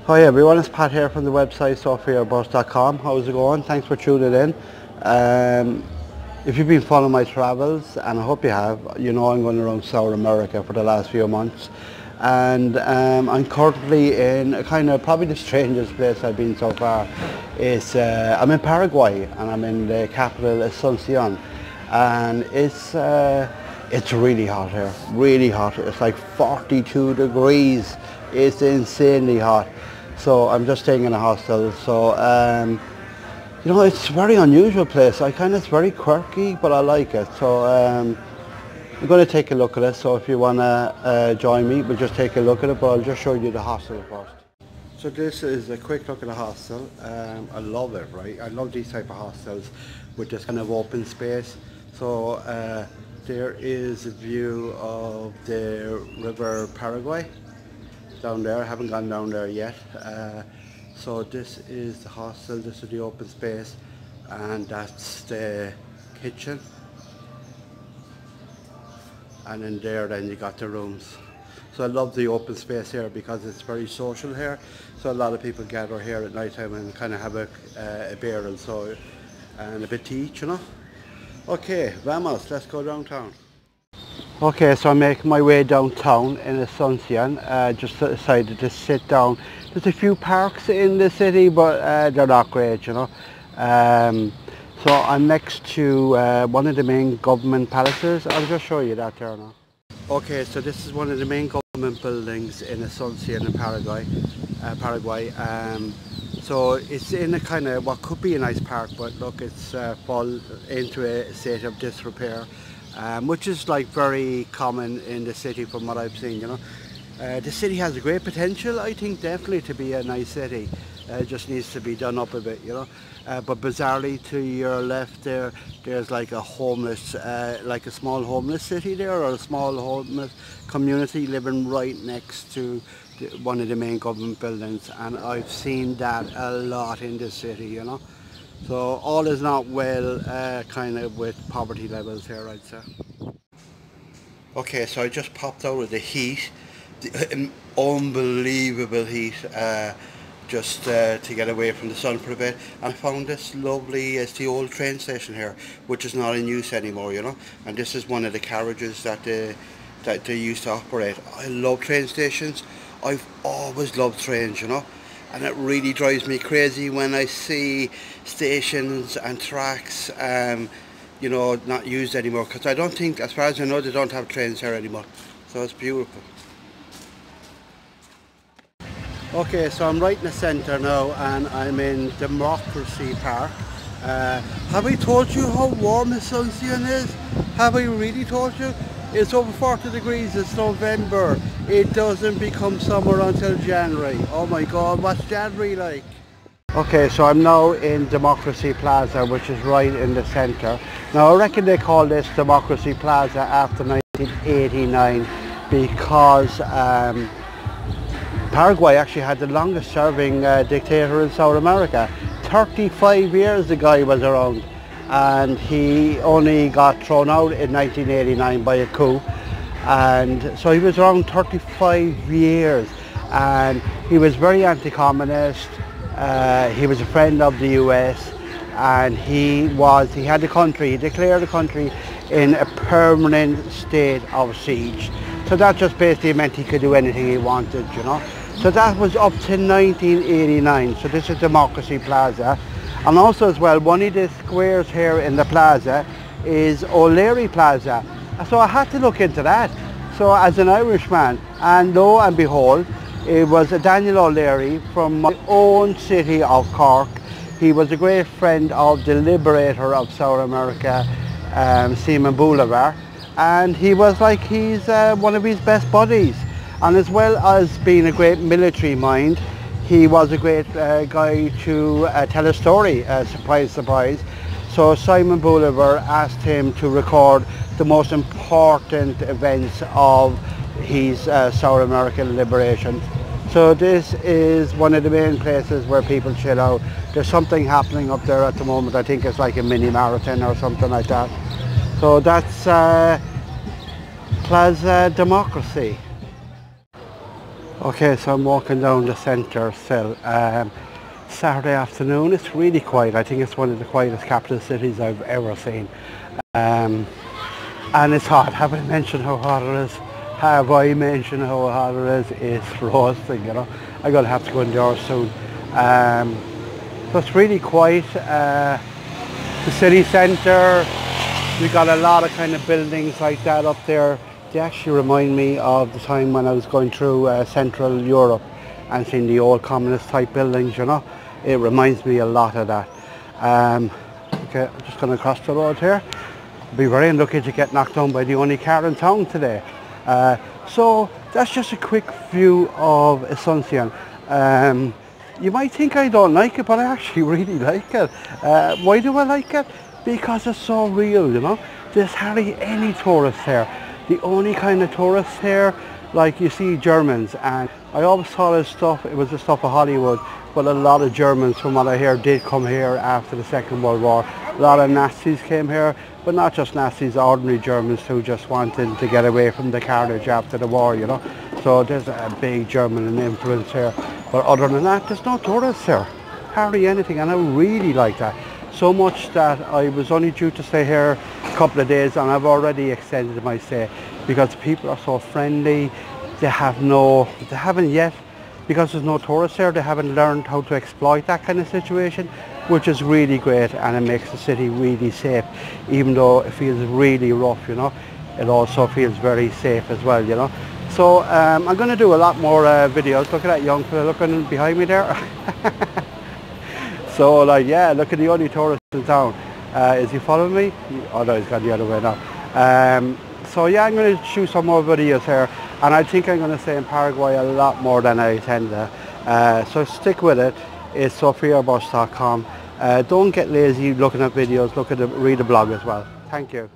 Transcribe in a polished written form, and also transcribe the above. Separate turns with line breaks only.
Hi everyone, it's Pat here from the website sophiabus.com. How's it going? Thanks for tuning in. If you've been following my travels, and I hope you have, you know I'm going around South America for the last few months. And I'm currently in a kind of probably the strangest place I've been so far. I'm in Paraguay and I'm in the capital Asuncion. And it's really hot here, really hot. It's like 42 degrees. It's insanely hot. So I'm just staying in a hostel. So you know, it's a very unusual place. It's very quirky, but I like it. So I'm going to take a look at it. So if you want to join me, we'll just take a look at it. But I'll just show you the hostel first. So this is a quick look at the hostel. I love it, right? I love these type of hostels with this kind of open space. So there is a view of the river Paraguay down there. I haven't gone down there yet. So this is the hostel, this is the open space, and that's the kitchen. And in there then you got the rooms. So I love the open space here because it's very social here. So a lot of people gather here at night time and kind of have a beer and so, and a bit to eat, you know. Okay, vamos, let's go downtown. Okay, so I'm making my way downtown in Asuncion. Just decided to sit down. There's a few parks in the city, but they're not great, you know. So I'm next to one of the main government palaces. I'll just show you that there now. Okay, so this is one of the main government buildings in Asuncion in Paraguay. So it's in a kind of what could be a nice park, but look, it's fall into a state of disrepair. Which is like very common in the city from what I've seen, you know. The city has a great potential, I think, definitely to be a nice city. It just needs to be done up a bit, you know. But bizarrely to your left there's like a homeless, like a small homeless city there, or a small homeless community living right next to one of the main government buildings. And I've seen that a lot in this city, you know. So all is not well kind of with poverty levels here, I'd say. Okay, so I just popped out of the heat, the unbelievable heat, just to get away from the sun for a bit. And I found this lovely, it's the old train station here, which is not in use anymore, you know. And this is one of the carriages that they used to operate. I love train stations. I've always loved trains, you know. And it really drives me crazy when I see stations and tracks, you know, not used anymore. Because I don't think, as far as I know, they don't have trains here anymore. So it's beautiful. Okay, so I'm right in the centre now, and I'm in Democracy Park. Have I told you how warm Asuncion is? Have I really told you? It's over 40 degrees, it's November. It doesn't become summer until January. Oh my God, what's January like? Okay, so I'm now in Democracy Plaza, which is right in the centre. Now I reckon they call this Democracy Plaza after 1989 because Paraguay actually had the longest serving dictator in South America. 35 years the guy was around. And he only got thrown out in 1989 by a coup, and so he was around 35 years, and he was very anti-communist. He was a friend of the US, and he had the country, he declared the country in a permanent state of siege. So that just basically meant he could do anything he wanted, you know. So that was up to 1989. So this is Democracy Plaza. And also as well, one of the squares here in the plaza is O'Leary Plaza. So I had to look into that. So as an Irishman, and lo and behold, it was Daniel O'Leary from my own city of Cork. He was a great friend of the liberator of South America, Simon Bolivar. And he was like, he's one of his best buddies. And as well as being a great military mind, he was a great guy to tell a story, surprise, surprise. So Simon Bolivar asked him to record the most important events of his South American liberation. So this is one of the main places where people chill out. There's something happening up there at the moment. I think it's like a mini marathon or something like that. So that's Plaza Democracy. Okay, so I'm walking down the centre still. Saturday afternoon, it's really quiet. I think it's one of the quietest capital cities I've ever seen. And it's hot. Have I mentioned how hot it is? Have I mentioned how hot it is? It's roasting, you know. I'm going to have to go indoors soon. So it's really quiet. The city centre, we got a lot of kind of buildings like that up there. They actually remind me of the time when I was going through Central Europe and seeing the old communist type buildings, you know. It reminds me a lot of that. Okay, I'm just going to cross the road here. Be very unlucky to get knocked down by the only car in town today. So that's just a quick view of Asuncion. You might think I don't like it, but I actually really like it. Why do I like it? Because it's so real, you know. There's hardly any tourists here. The only kind of tourists here, like you see Germans, and I always thought it was the stuff of Hollywood, but a lot of Germans, from what I hear, did come here after the Second World War. A lot of Nazis came here, but not just Nazis, ordinary Germans who just wanted to get away from the carnage after the war, you know. So there's a big German influence here. But other than that, there's no tourists here. Hardly anything, and I really like that. So much that I was only due to stay here a couple of days, and I've already extended my stay because people are so friendly. They haven't yet, because there's no tourists here, they haven't learned how to exploit that kind of situation, which is really great, and it makes the city really safe. Even though it feels really rough, you know, it also feels very safe as well, you know. So I'm going to do a lot more videos. Look at that young fella looking behind me there. So like, yeah, look at the only tourist in town. Is he following me? Oh no, he's gone the other way now. So yeah, I'm going to shoot some more videos here, and I think I'm going to stay in Paraguay a lot more than I intend to. So stick with it. It's sophiabus.com. Don't get lazy looking at videos. Read the blog as well. Thank you.